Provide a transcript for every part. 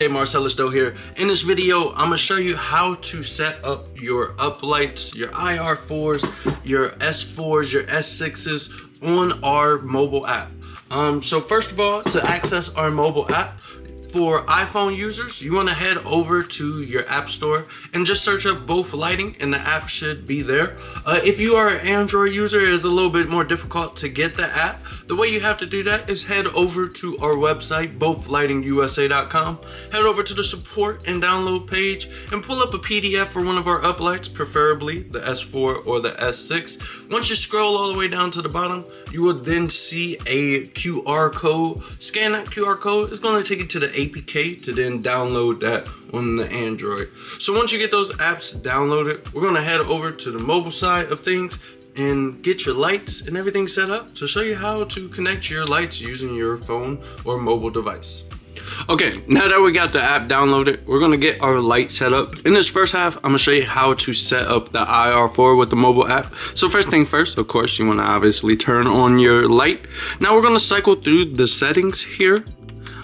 Hey, Marcellus Doe here. In this video, I'm gonna show you how to set up your Uplights, your IR4s, your S4s, your S6s on our mobile app. So first of all, to access our mobile app, for iPhone users, you want to head over to your app store and just search up Both Lighting and the app should be there. If you are an Android user, it's a little bit more difficult to get the app. The way you have to do that is head over to our website, bothlightingusa.com, head over to the support and download page and pull up a PDF for one of our Uplights, preferably the S4 or the S6. Once you scroll all the way down to the bottom, you will then see a QR code. Scan that QR code. It's going to take you to the APK to then download that on the Android. So once you get those apps downloaded, we're going to head over to the mobile side of things and get your lights and everything set up to show you how to connect your lights using your phone or mobile device. Okay, now that we got the app downloaded, we're gonna get our light set up. In this first half, I'm gonna show you how to set up the IR4 with the mobile app. So first thing first, of course, you wanna obviously turn on your light. Now we're gonna cycle through the settings here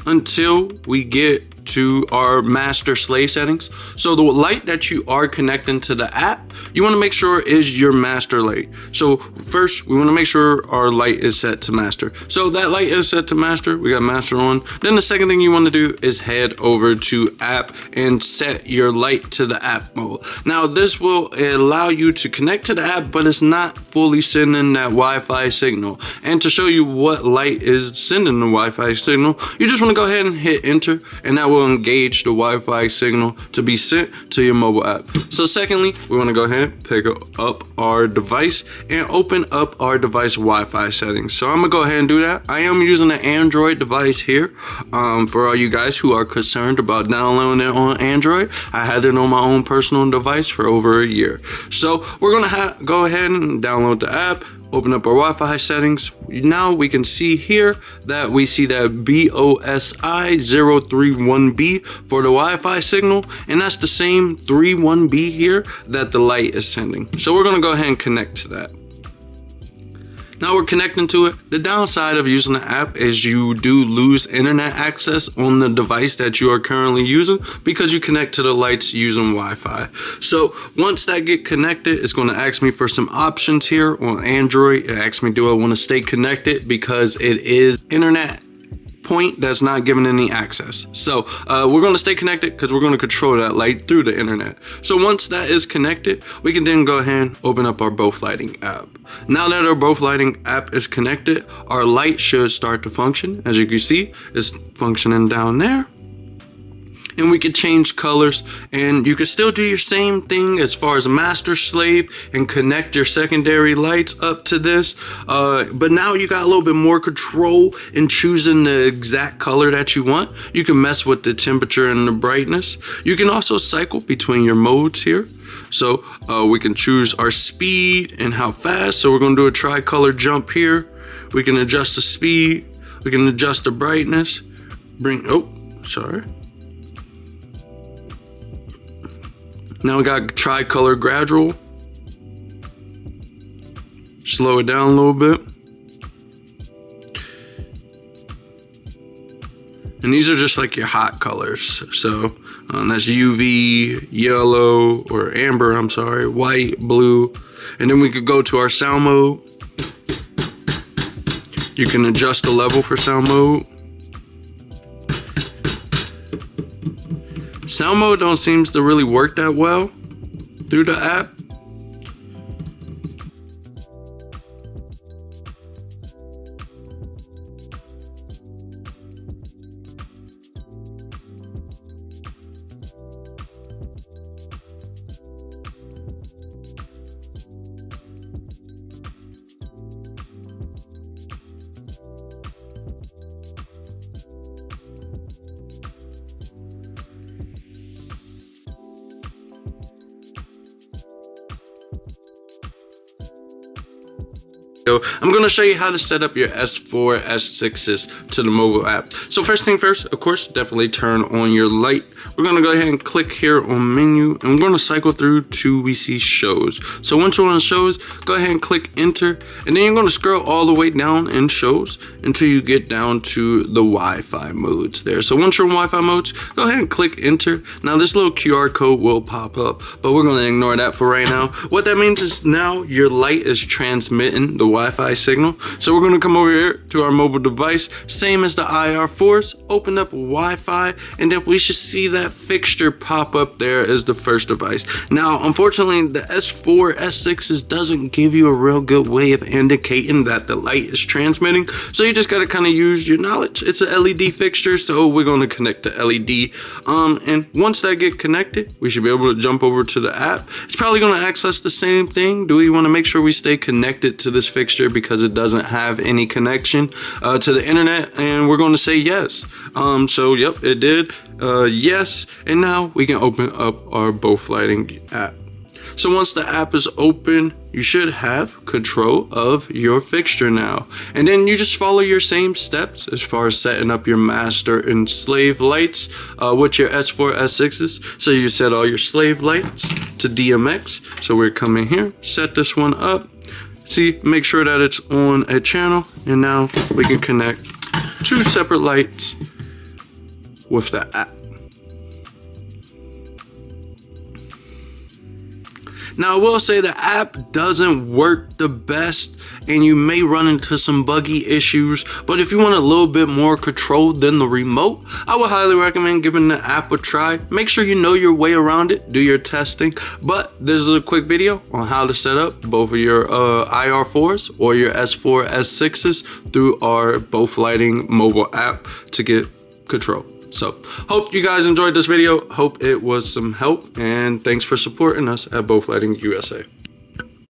until we get to our master slave settings. So the light that you are connecting to the app, you want to make sure is your master light. So first we want to make sure our light is set to master. So that light is set to master, we got master on. Then the second thing you want to do is head over to app and set your light to the app mode. Now this will allow you to connect to the app, but it's not fully sending that Wi-Fi signal. And to show you what light is sending the Wi-Fi signal, you just want to go ahead and hit enter, and that will engage the Wi-Fi signal to be sent to your mobile app. So secondly, we want to go ahead and pick up our device and open up our device Wi-Fi settings. So I'm gonna go ahead and do that. I am using an Android device here. For all you guys who are concerned about downloading it on Android, I had it on my own personal device for over a year. So we're gonna go ahead and download the app, open up our Wi-Fi settings. Now we can see here that we see that BOSI 031B for the Wi-Fi signal, and that's the same 31B here that the light is sending. So we're gonna go ahead and connect to that. Now we're connecting to it. The downside of using the app is you do lose internet access on the device that you are currently using because you connect to the lights using Wi-Fi. So once that get connected, it's going to ask me for some options here on Android. It asks me, do I want to stay connected because it is internet point that's not given any access. So we're going to stay connected because we're going to control that light through the internet. So once that is connected, we can then go ahead and open up our Both Lighting app. Now that our Both Lighting app is connected, our light should start to function. As you can see, it's functioning down there. And we could change colors, and you can still do your same thing as far as master slave and connect your secondary lights up to this. But now you got a little bit more control in choosing the exact color that you want. You can mess with the temperature and the brightness. You can also cycle between your modes here. So we can choose our speed and how fast. So we're gonna do a tricolor jump here. We can adjust the speed. We can adjust the brightness. Now we got tricolor gradual. Slow it down a little bit. And these are just like your hot colors. So that's UV, yellow, or amber, I'm sorry, white, blue. And then we could go to our sound mode. You can adjust the level for sound mode. Sound mode don't seems to really work that well through the app. I'm going to show you how to set up your S4, S6s to the mobile app. So first thing first, of course, definitely turn on your light. We're going to go ahead and click here on menu, and we're going to cycle through till we see shows. So once you're on shows, go ahead and click enter, and then you're going to scroll all the way down in shows until you get down to the Wi-Fi modes there. So once you're in Wi-Fi modes, go ahead and click enter. Now this little QR code will pop up, but we're going to ignore that for right now. What that means is now your light is transmitting the Wi-Fi signal. So we're going to come over here to our mobile device, same as the IR4s, open up Wi-Fi, and then we should see that fixture pop up there as the first device. Now, unfortunately, the S4, S6s doesn't give you a real good way of indicating that the light is transmitting. So you just got to kind of use your knowledge. It's a LED fixture, so we're going to connect the LED. And once that get connected, we should be able to jump over to the app. It's probably going to ask us the same thing. Do we want to make sure we stay connected to this fixture because it doesn't have any connection to the internet? And we're going to say yes. So yep, it did. Yes. And now we can open up our both lighting app. So once the app is open, you should have control of your fixture now. And then you just follow your same steps as far as setting up your master and slave lights with your S4, S6s. So you set all your slave lights to DMX. So we're coming here, set this one up. See, make sure that it's on a channel. And now we can connect two separate lights with the app. Now, I will say the app doesn't work the best and you may run into some buggy issues, but if you want a little bit more control than the remote, I would highly recommend giving the app a try. Make sure you know your way around it, do your testing. But this is a quick video on how to set up both of your IR4s or your S4, S6s through our both lighting mobile app to get control. So hope you guys enjoyed this video. Hope it was some help, and thanks for supporting us at Both Lighting USA.